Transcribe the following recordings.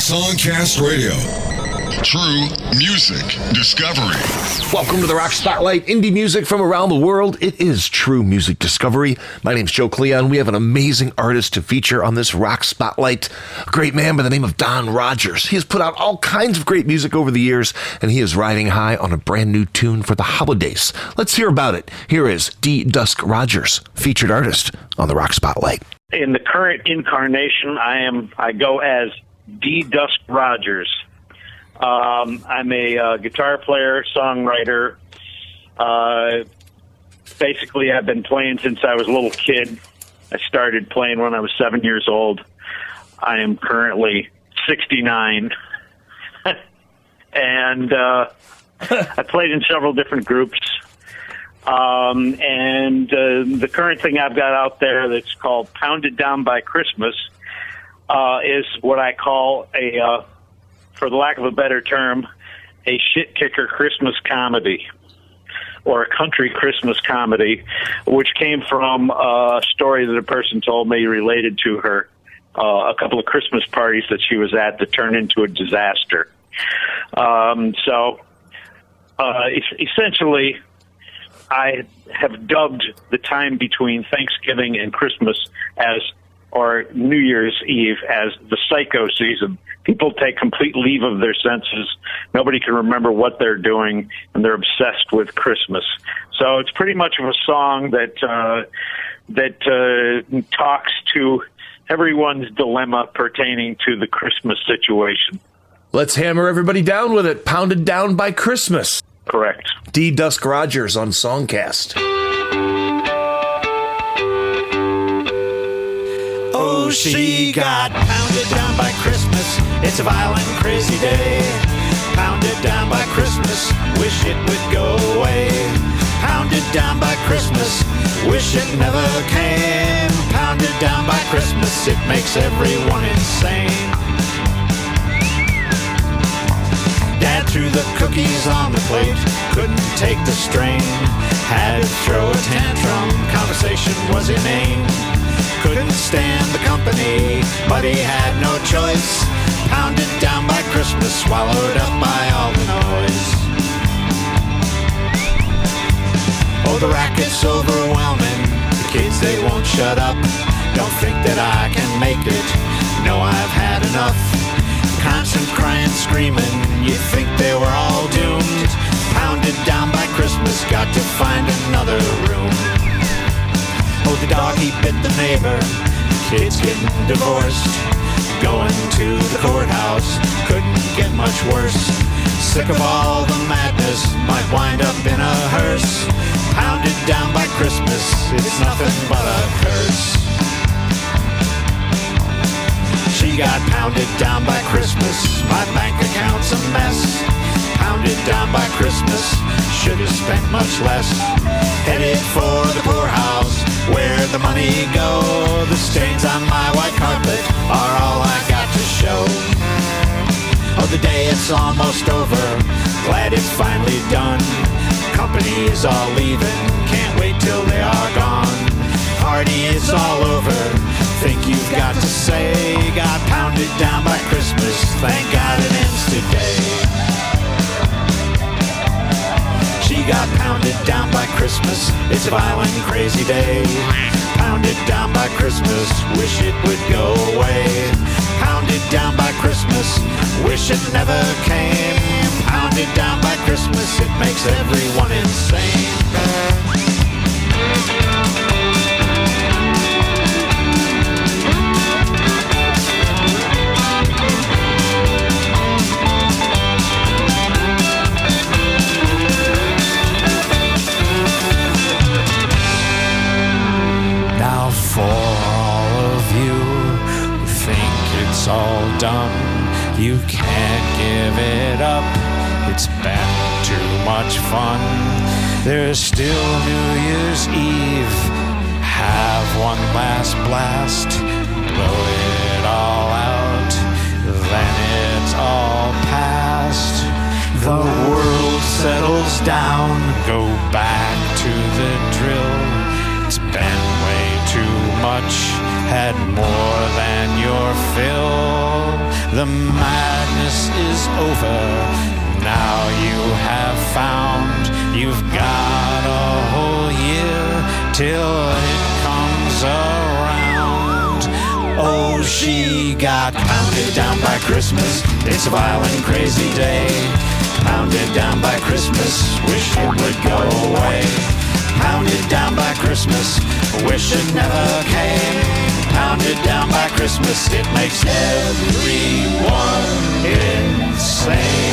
SongCast Radio. True music discovery. Welcome to the Rock Spotlight, indie music from around the world. It is True Music Discovery. My name's Joe Cleon. We have an amazing artist to feature on this Rock Spotlight. A great man by the name of Don Rogers. He has put out all kinds of great music over the years, and he is riding high on a brand new tune for the holidays. Let's hear about it. Here is D. Dusk Rogers, featured artist on the Rock Spotlight. In the current incarnation, I go as D. Dusk Rogers. I'm a guitar player, songwriter. Basically, I've been playing since I was a little kid. I started playing when I was 7 years old. I am currently 69. And I played in several different groups. And the current thing I've got out there that's called Pounded Down by Christmas is what I call for the lack of a better term, a shit kicker Christmas comedy, or a country Christmas comedy, which came from a story that a person told me related to her, a couple of Christmas parties that she was at that turned into a disaster. Essentially, I have dubbed the time between Thanksgiving and Christmas or New Year's Eve as the psycho season. People take complete leave of their senses. Nobody can remember what they're doing, and they're obsessed with Christmas. So it's pretty much of a song that talks to everyone's dilemma pertaining to the Christmas situation. Let's hammer everybody down with it. Pounded Down by Christmas. Correct. D. Dusk Rogers on SongCast. Oh, she got pounded down by Christmas. It's a violent, crazy day. Pounded down by Christmas. Wish it would go away. Pounded down by Christmas. Wish it never came. Pounded down by Christmas. It makes everyone insane. Dad threw the cookies on the plate. Couldn't take the strain. Had to throw a tantrum. Conversation was inane. Couldn't stand the company, but he had no choice. Pounded down by Christmas, swallowed up by all the noise. Oh, the racket's overwhelming. The kids, they won't shut up. Don't think that I can make it. No, I've had enough. Constant crying, screaming. You'd think they were all doomed. Pounded down by Christmas, got to find another room. Oh, the dog, he bit the neighbor. Kids getting divorced. Going to the courthouse. Couldn't get much worse. Sick of all the madness. Might wind up in a hearse. Pounded down by Christmas. It's nothing but a curse. She got pounded down by Christmas. My bank account's a mess. Pounded down by Christmas. Should've spent much less. Headed for the poorhouse, where the money go. The stains on my white carpet are all I got to show. Oh, the day it's almost over. Glad it's finally done. Company's all leaving. Can't wait till they are gone. Party is all over. Think you've got to say. Got pounded down by Christmas. Thank God it ends today. She got pounded down by Christmas. It's a violent, crazy day. Pounded down by Christmas. Wish it would go away. Pounded down by Christmas. Wish it never came. Pounded down by Christmas. It makes everyone insane. For all of you who think it's all done, you can't give it up. It's been too much fun. There's still New Year's Eve. Have one last blast. Blow it all out. Then it's all past. The world settles down. Go back to the drill. It's been way too much, had more than your fill. The madness is over. Now you have found you've got a whole year till it comes around. Oh, she got pounded down by Christmas. It's a violent, crazy day. Pounded down by Christmas. Wish it would go away. Pounded down by Christmas. Wish it never came. Pounded down by Christmas. It makes everyone insane.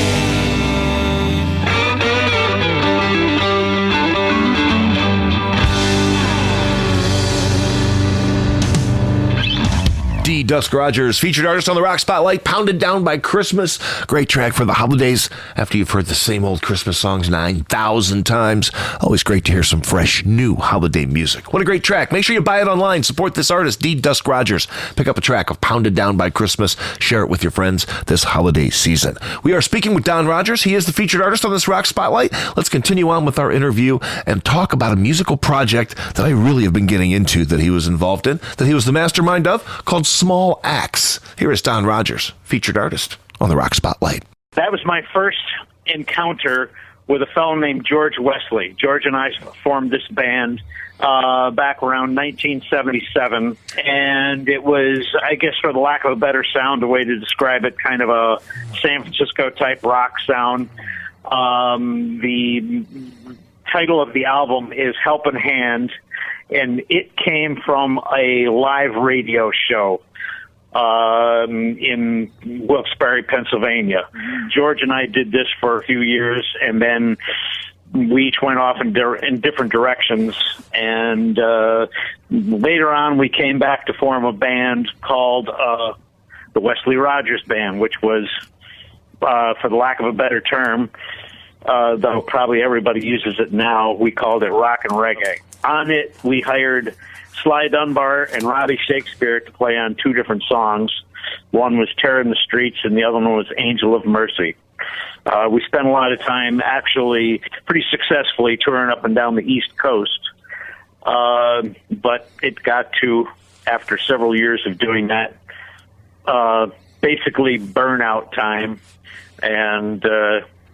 D. Dusk Rogers, featured artist on the Rock Spotlight, Pounded Down by Christmas. Great track for the holidays after you've heard the same old Christmas songs 9,000 times. Always great to hear some fresh, new holiday music. What a great track. Make sure you buy it online. Support this artist, D. Dusk Rogers. Pick up a track of Pounded Down by Christmas. Share it with your friends this holiday season. We are speaking with Don Rogers. He is the featured artist on this Rock Spotlight. Let's continue on with our interview and talk about a musical project that I really have been getting into that he was involved in, that he was the mastermind of, called Small Axe. Here is Don Rogers, featured artist on the Rock Spotlight. That was my first encounter with a fellow named George Wesley. George and I formed this band back around 1977, and it was, I guess for the lack of a better sound, a way to describe it, kind of a San Francisco-type rock sound. The title of the album is Helpin' Hand, and it came from a live radio show in Wilkes-Barre, Pennsylvania. George and I did this for a few years, and then we each went off in different directions. And later on, we came back to form a band called the Wesley Rogers Band, which was, for the lack of a better term, though probably everybody uses it now, we called it rock and reggae. On it, we hired Sly Dunbar and Robbie Shakespeare to play on two different songs. One was Terror in the Streets, and the other one was Angel of Mercy. We spent a lot of time, actually, pretty successfully touring up and down the East Coast. But it got to, after several years of doing that, basically burnout time. And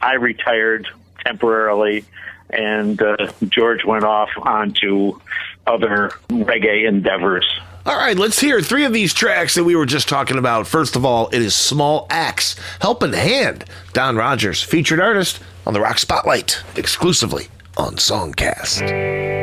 I retired temporarily, and George went off onto other reggae endeavors. All right, let's hear three of these tracks that we were just talking about. First of all, it is Small Axe, Helpin' Hand, Don Rogers, featured artist on the Rock Spotlight, exclusively on SongCast.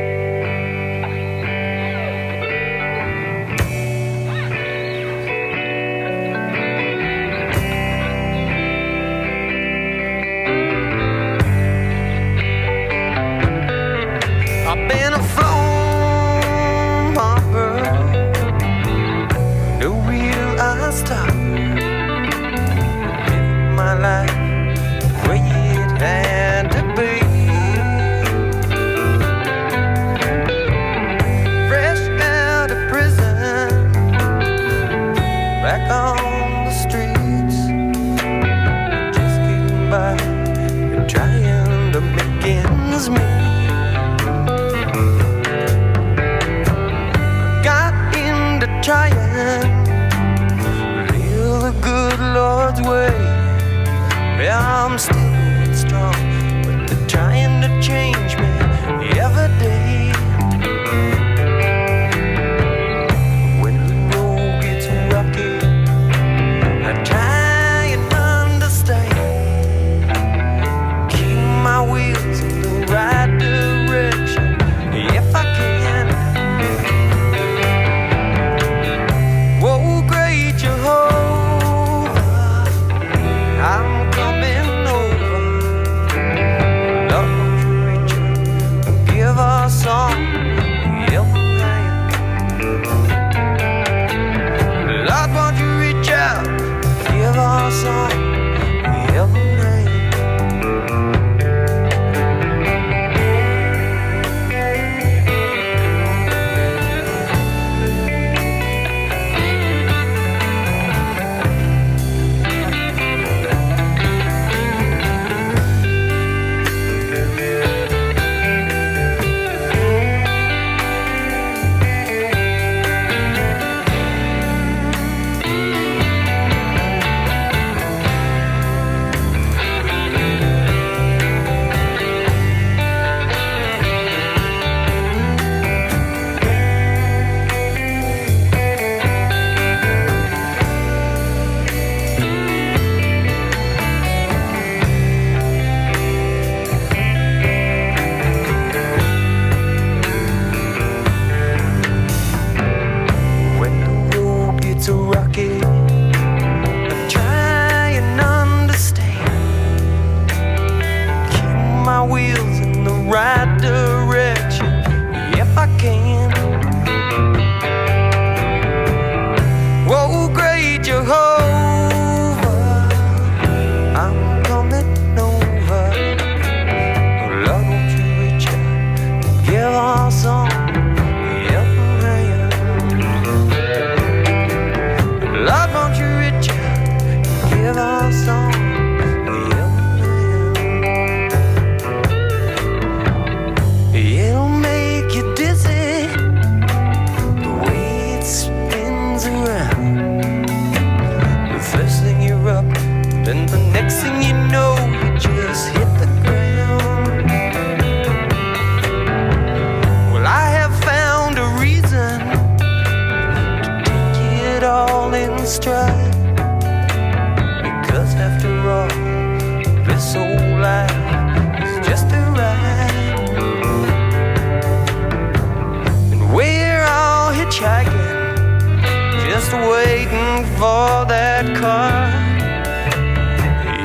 just waiting for that car.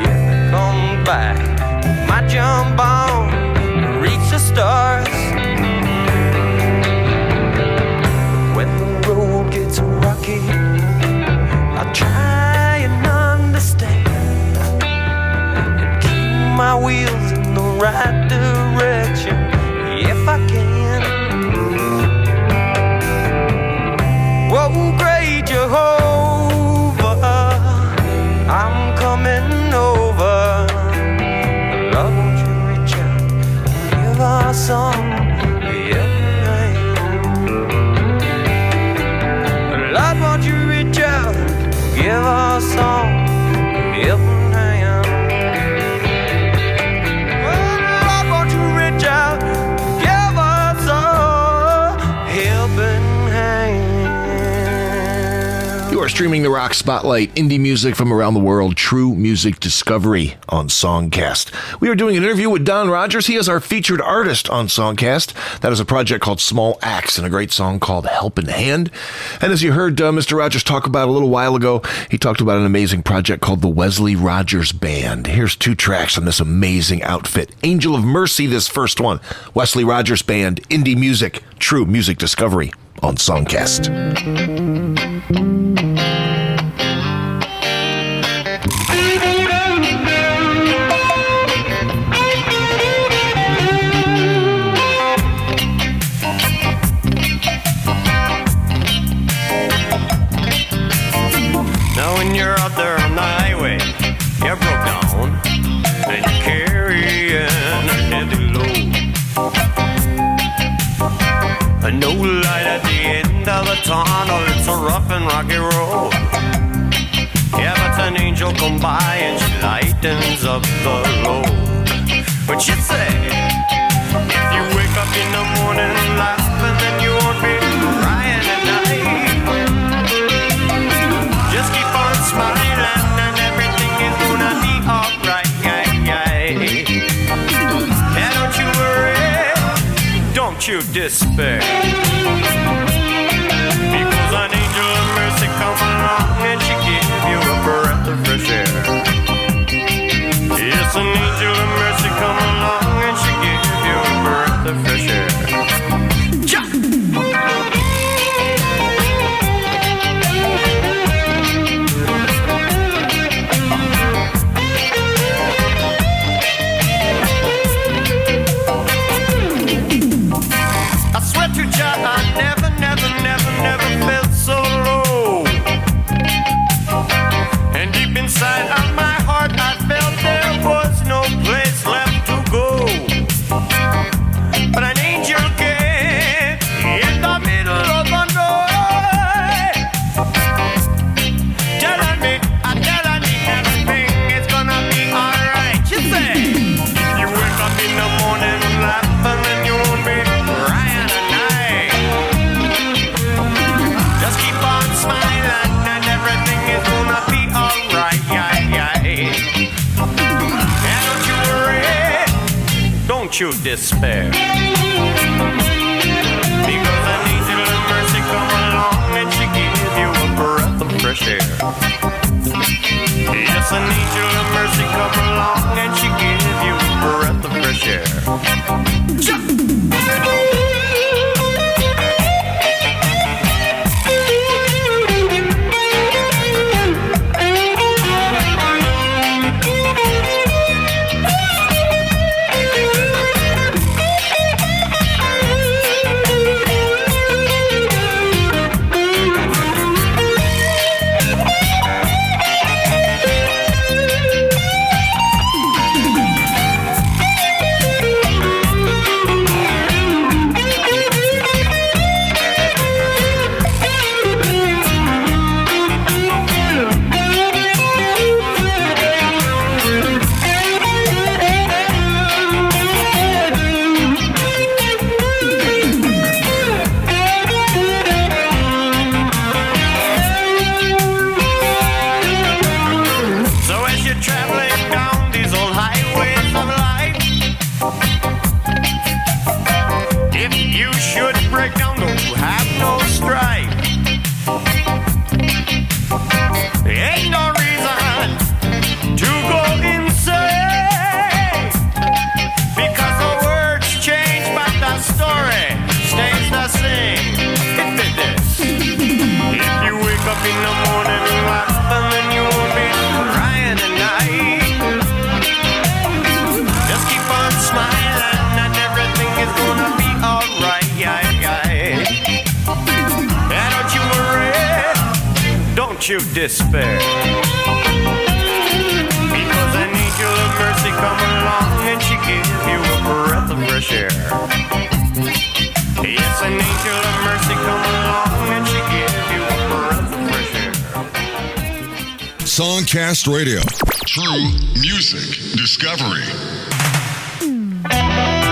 If it comes back, might jump on and reach the stars. When the road gets rocky, I'll try and understand and keep my wheels in the right direction if I can. Whoa, great Jehovah, I'm coming over. Lord, won't you reach out, give our song Lord, won't you reach out, give our song helping hand. Lord, won't you reach out, give us a helping hand. You are streaming the Rock Spotlight, indie music from around the world, true music discovery on SongCast. We are doing an interview with Don Rogers. He is our featured artist on SongCast. That is a project called Small Axe and a great song called Helpin' Hand. And as you heard Mr. Rogers talk about a little while ago, he talked about an amazing project called the Wesley Rogers Band. Here's 2 tracks on this amazing outfit. Angel of Mercy, this first one. Wesley Rogers Band, indie music, true music discovery on SongCast. Now when you're out there on the highway, you're broke down and you're carrying a heavy load. And no light at the end of the tunnel, it's a rough and rocky road. Yeah, but an angel come by and she lightens up the load. What you say? If you wake up in the morning laughing, then you won't be crying at night. Just keep on smiling and everything is gonna be alright. Yeah, don't you worry, don't you despair. Because an angel of mercy come along and she gives you a breath of fresh air. Yes, an angel of mercy come along and she gives you a breath of fresh air. Jump! Never felt so low. And deep inside of my heart I felt there was no place left to go. But an angel came in the middle of the night, telling me everything is gonna be alright. She said, if you wake up in the morning laughing, then you won't be crying at night. Just keep on smiling and everything is gonna be alright. And don't you worry, don't you despair. Because an angel of mercy come along and she gives you a breath of fresh air. Yes, an angel of mercy come along and she gives you a breath of fresh air. Jump! in the morning and laugh, and then you won't be crying at night. Just keep on smiling and everything is gonna be alright. Yeah, don't you worry, don't you despair. Because an angel of mercy come along and she gives you a breath of fresh air. Yes, an angel of mercy come along and she gives you a breath of fresh air. SongCast Radio. True music discovery. Yeah.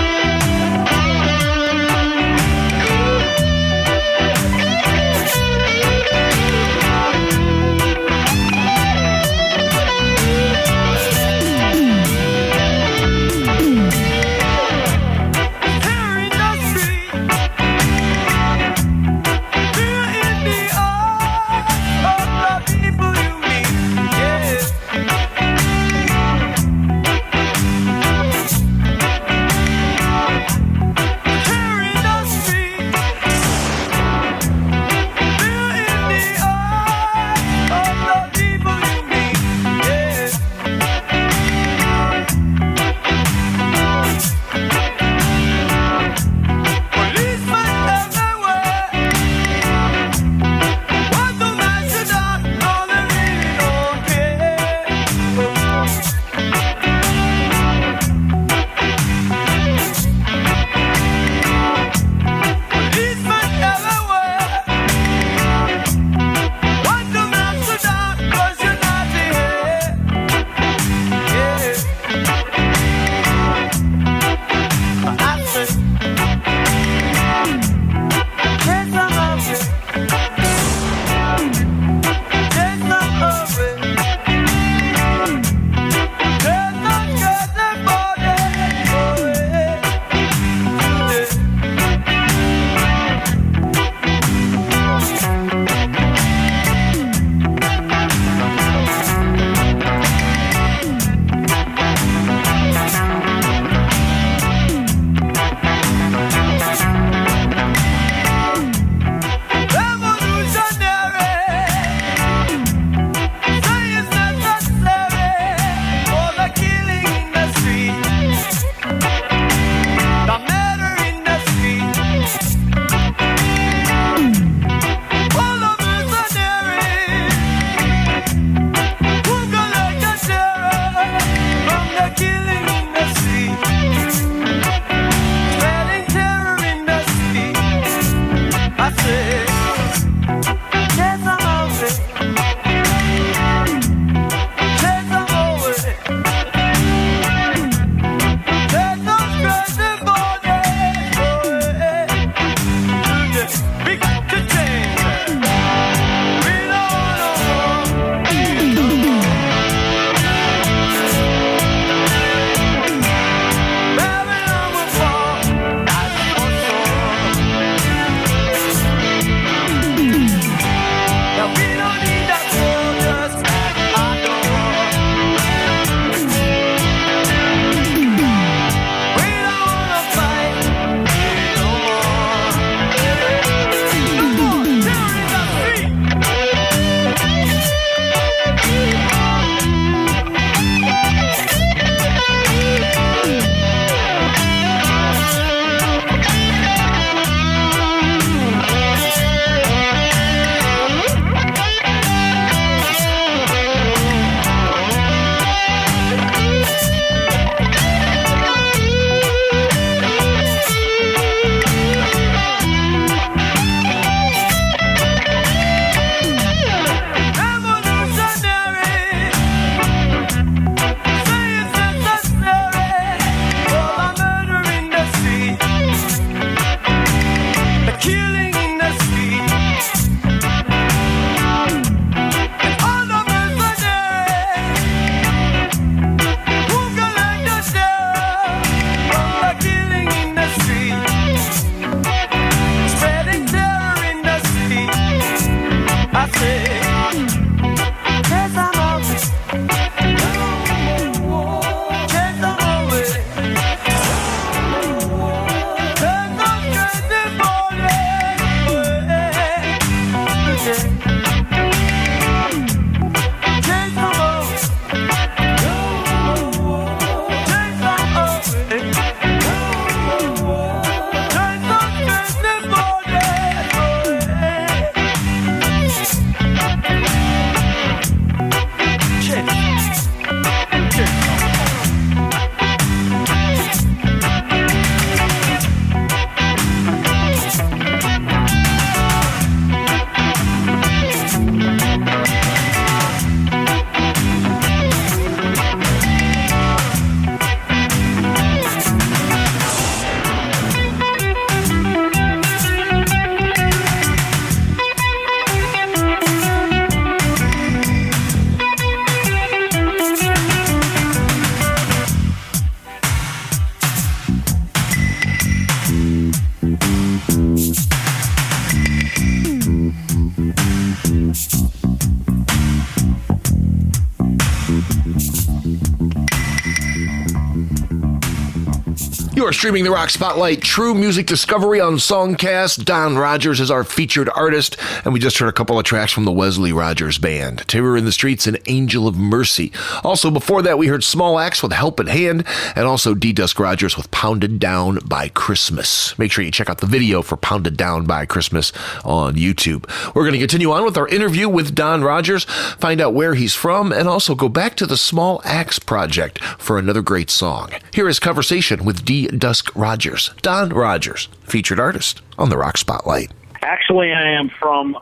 You are streaming the Rock Spotlight True Music Discovery on SongCast. Don Rogers is our featured artist, and we just heard a couple of tracks from the Wesley Rogers Band, Terror in the Streets and Angel of Mercy. Also, before that, we heard Small Axe with Help at Hand, and also D-Dusk Rogers with Pounded Down by Christmas. Make sure you check out the video for Pounded Down by Christmas on YouTube. We're going to continue on with our interview with Don Rogers, find out where he's from, and also go back to the Small Axe Project for another great song. Here is conversation with D-Dusk Rogers. Don Rogers, featured artist on the Rock Spotlight. Actually, I am from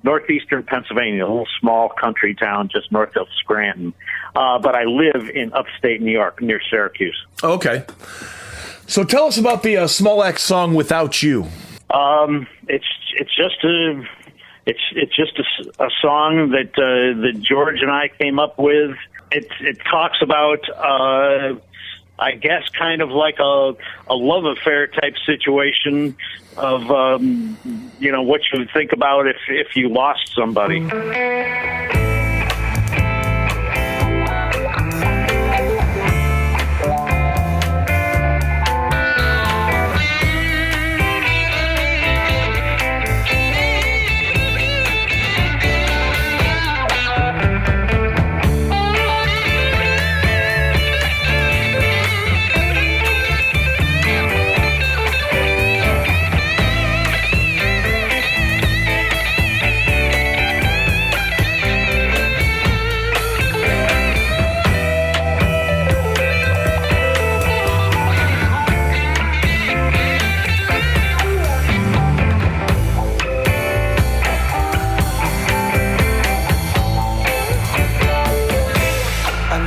northeastern Pennsylvania, a little small country town just north of Scranton. But I live in upstate New York, near Syracuse. Okay. So tell us about the Small Axe song "Without You." It's just a song that George and I came up with. It talks about I guess kind of like a love affair type situation of what you would think about if you lost somebody.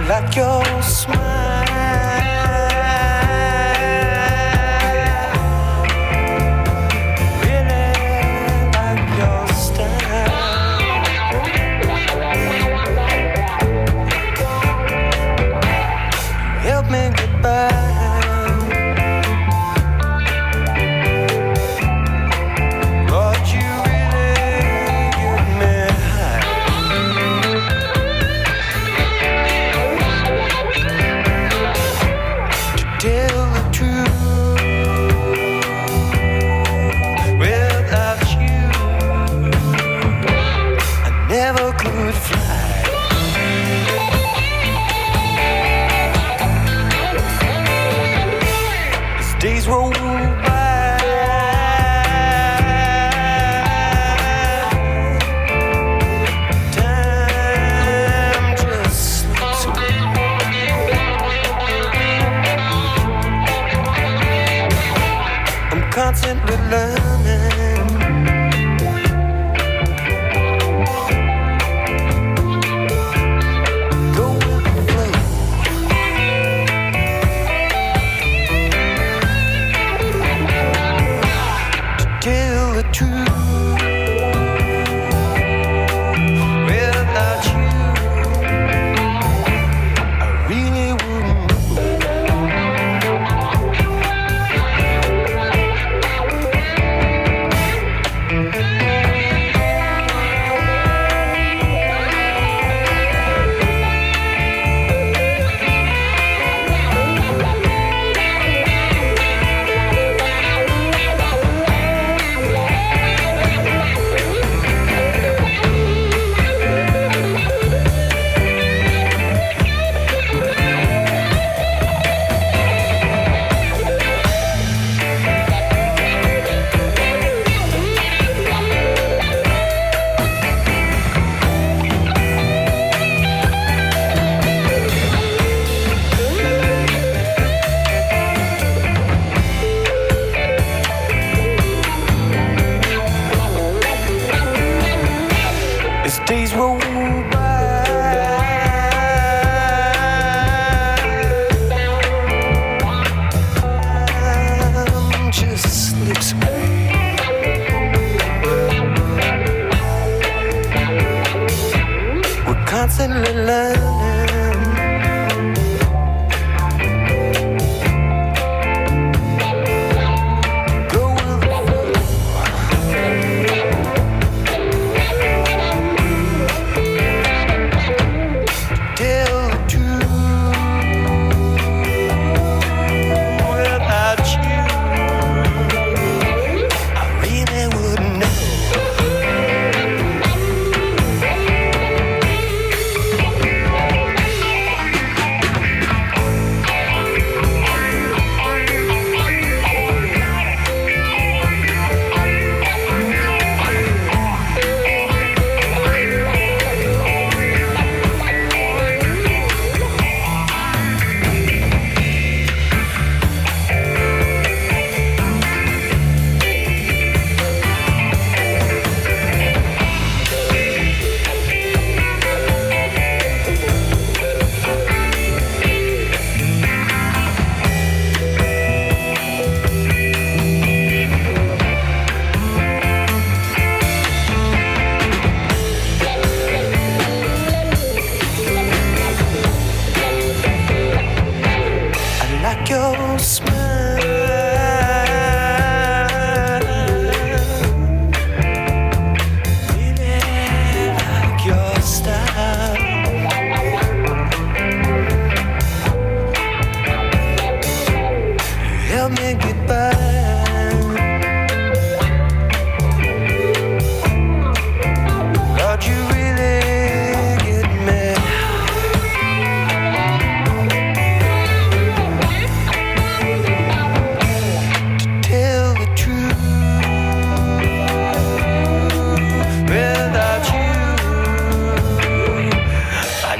Like your smile, really like your style. Help me get by. Lord, you really get me high. Tell the truth, without you, I never could fly. As days roll by, time just slips away. I'm constantly learning. Go with the flow. To tell the truth, without you, I really wouldn't. As days roll by, time just slips away. We're constantly learning. Go with the flow. Tell the truth,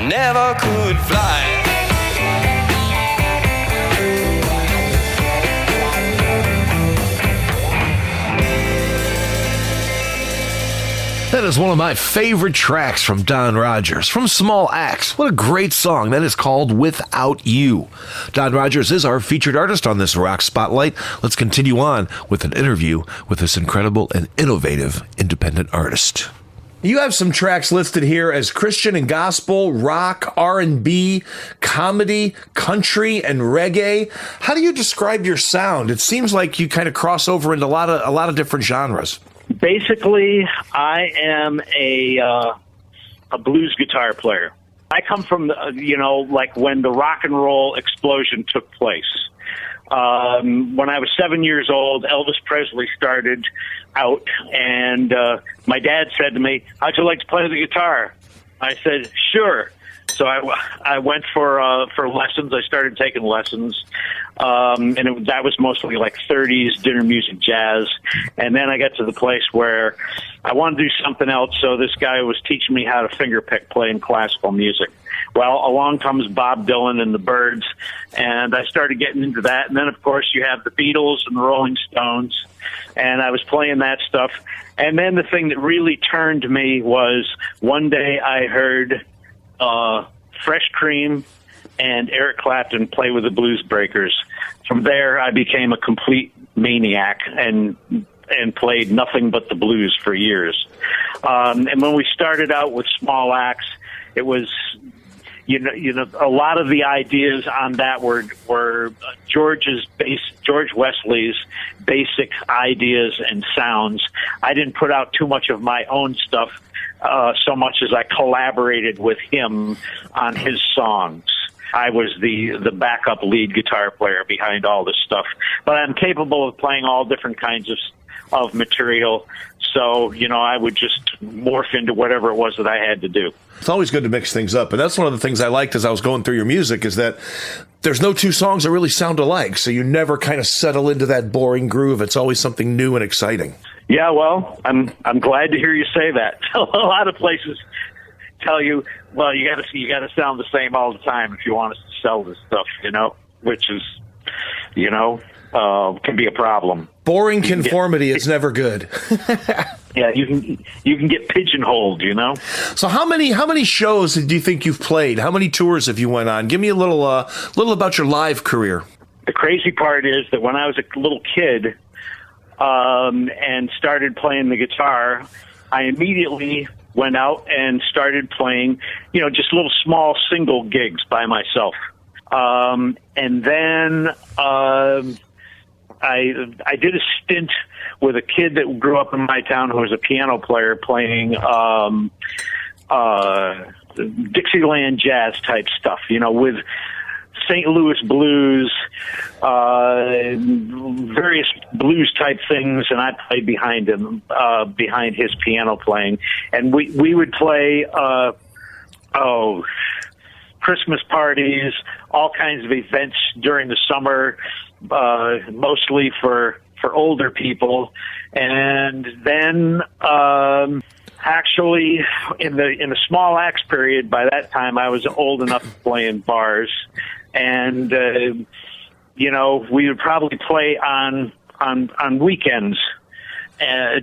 never could fly. That is one of my favorite tracks from Don Rogers, from Small Axe. What a great song. That is called Without You. Don Rogers is our featured artist on this Rock Spotlight. Let's continue on with an interview with this incredible and innovative independent artist. You have some tracks listed here as Christian and gospel, rock, R&B, comedy, country, and reggae. How do you describe your sound? It seems like you kind of cross over into a lot of different genres. Basically, I am a blues guitar player. I come from, like when the rock and roll explosion took place. When I was 7 years old, Elvis Presley started out, and my dad said to me, "How'd you like to play the guitar?" I said, "Sure." So I went for lessons. I started taking lessons, and that was mostly like 30s dinner music, jazz. And then I got to the place where I wanted to do something else. So this guy was teaching me how to fingerpick playing classical music. Well, along comes Bob Dylan and the Byrds, and I started getting into that. And then, of course, you have the Beatles and the Rolling Stones, and I was playing that stuff. And then the thing that really turned me was one day I heard Fresh Cream and Eric Clapton play with the Blues Breakers. From there, I became a complete maniac and played nothing but the blues for years. And when we started out with Small Axe, it was, a lot of the ideas on that were George Wesley's basic ideas and sounds. I didn't put out too much of my own stuff, so much as I collaborated with him on his songs. I was the backup lead guitar player behind all this stuff, but I'm capable of playing all different kinds of material. So, I would just morph into whatever it was that I had to do. It's always good to mix things up. And that's one of the things I liked as I was going through your music is that there's no two songs that really sound alike. So you never kind of settle into that boring groove. It's always something new and exciting. Yeah, well, I'm glad to hear you say that. A lot of places tell you, well, you got to sound the same all the time if you want us to sell this stuff, which is, can be a problem. Boring conformity is never good. Yeah, you can get pigeonholed, So how many shows do you think you've played? How many tours have you went on? Give me a little about your live career. The crazy part is that when I was a little kid, and started playing the guitar, I immediately went out and started playing, just little small single gigs by myself. And then I did a stint with a kid that grew up in my town who was a piano player playing Dixieland jazz type stuff, with St. Louis blues, various blues type things, and I played behind him, behind his piano playing. And we would play, Christmas parties, all kinds of events during the summer, mostly for older people. And then, actually, in the Small Axe period, by that time I was old enough to play in bars, and we would probably play on weekends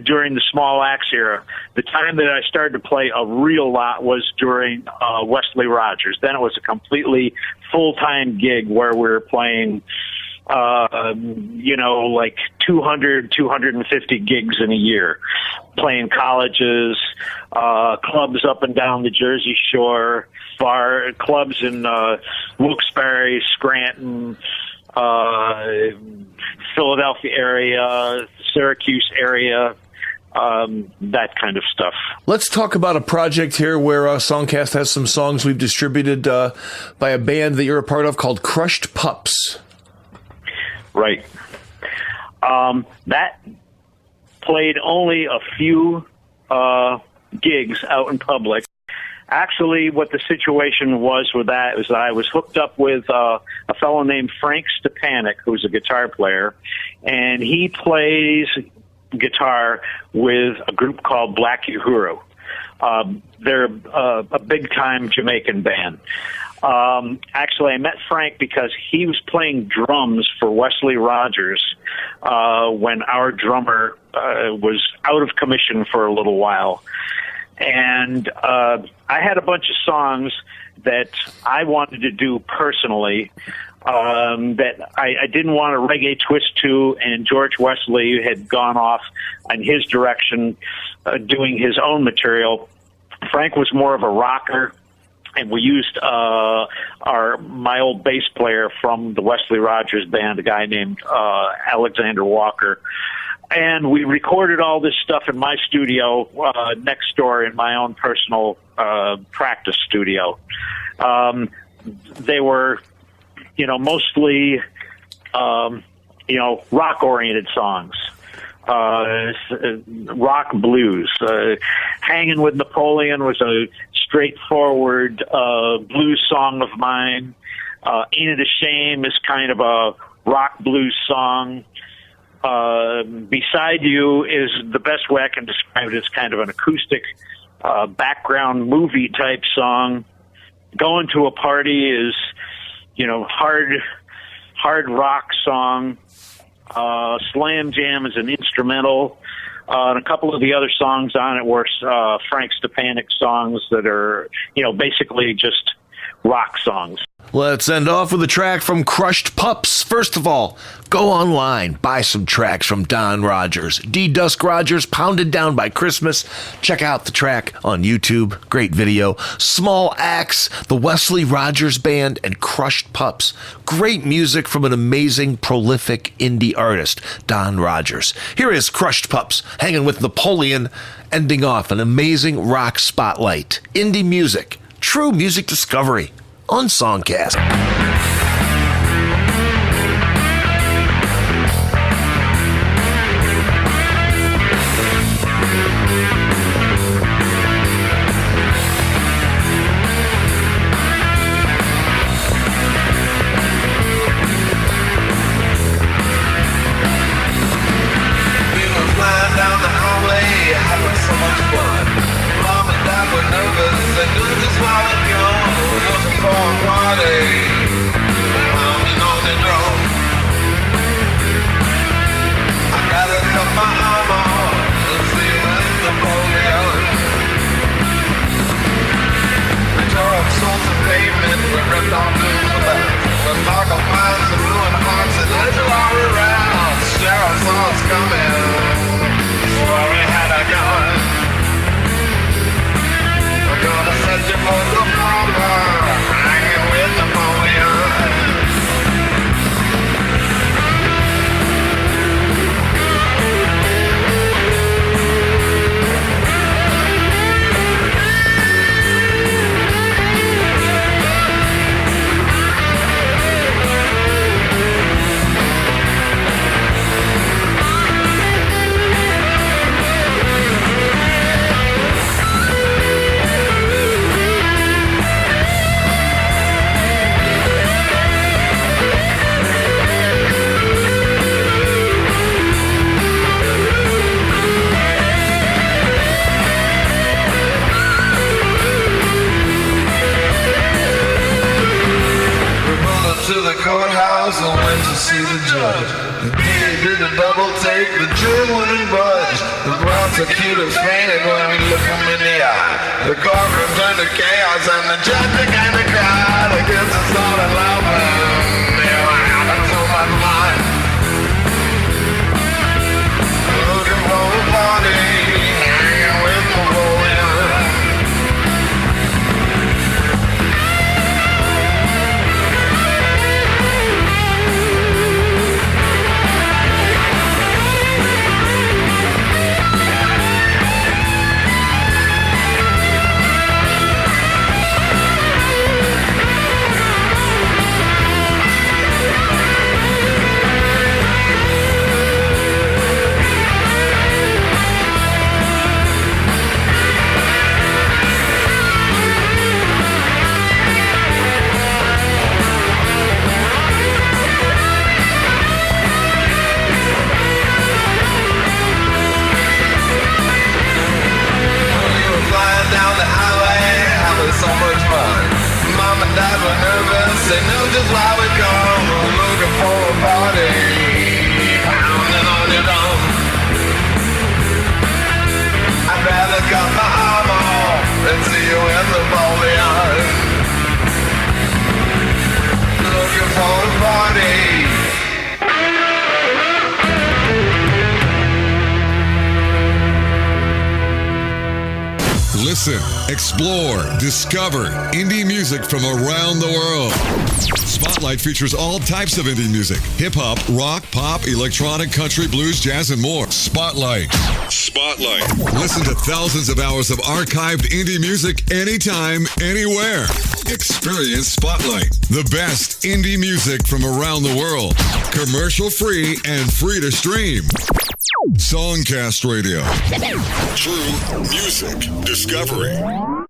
during the Small Axe era. The time that I started to play a real lot was during Wesley Rogers. Then it was a completely full-time gig where we were playing like 200, 250 gigs in a year, playing colleges, clubs up and down the Jersey Shore, bar clubs in Wilkes-Barre, Scranton, Philadelphia area, Syracuse area, that kind of stuff. Let's talk about a project here where SongCast has some songs we've distributed by a band that you're a part of called Crushed Pups. Right. That played only a few gigs out in public. Actually, what the situation was with that is that I was hooked up with a fellow named Frank Stepanek, who's a guitar player, and he plays guitar with a group called Black Uhuru. They're a big-time Jamaican band. Actually, I met Frank because he was playing drums for Wesley Rogers when our drummer was out of commission for a little while. And I had a bunch of songs that I wanted to do personally that I didn't want a reggae twist to, and George Wesley had gone off in his direction doing his own material. Frank was more of a rocker, and we used my old bass player from the Wesley Rogers band, a guy named Alexander Walker. And we recorded all this stuff in my studio next door in my own personal practice studio. They were, mostly, rock-oriented songs. Rock blues. Hanging with Napoleon was a straightforward blues song of mine. Ain't It a Shame is kind of a rock blues song. Beside You is the best way I can describe it. It's kind of an acoustic background movie type song. Going to a Party is, hard rock song. Slam Jam is an instrumental. And a couple of the other songs on it were Frank Stepanek songs that are, basically just rock songs. Let's end off with a track from Crushed Pups. First of all, go online, buy some tracks from Don Rogers. D. Dusk Rogers, Pounded Down by Christmas. Check out the track on YouTube. Great video. Small Axe, the Wesley Rogers Band, and Crushed Pups. Great music from an amazing, prolific indie artist, Don Rogers. Here is Crushed Pups, hanging with Napoleon, ending off an amazing rock spotlight. Indie music, true music discovery on SongCast. courthouse and went to see the judge. He did a double take, the jury wouldn't budge. The prosecutors fainted when we looked him in the eye. The courtroom turned to chaos and the judge began to cry. The kids started laughing. They were having so much fun. Looking for a party, hanging with Napoleon. They know just why we come, looking for a party, pounding on your drum. I'd rather cut my arm off than see you in the bowling yard, looking for a party. Listen, explore, discover indie music from around the world. Spotlight features all types of indie music: hip-hop, rock, pop, electronic, country, blues, jazz, and more. Spotlight. Listen to thousands of hours of archived indie music anytime, anywhere. Experience Spotlight, the best indie music from around the world. Commercial-free and free to stream. SongCast Radio. True music discovery.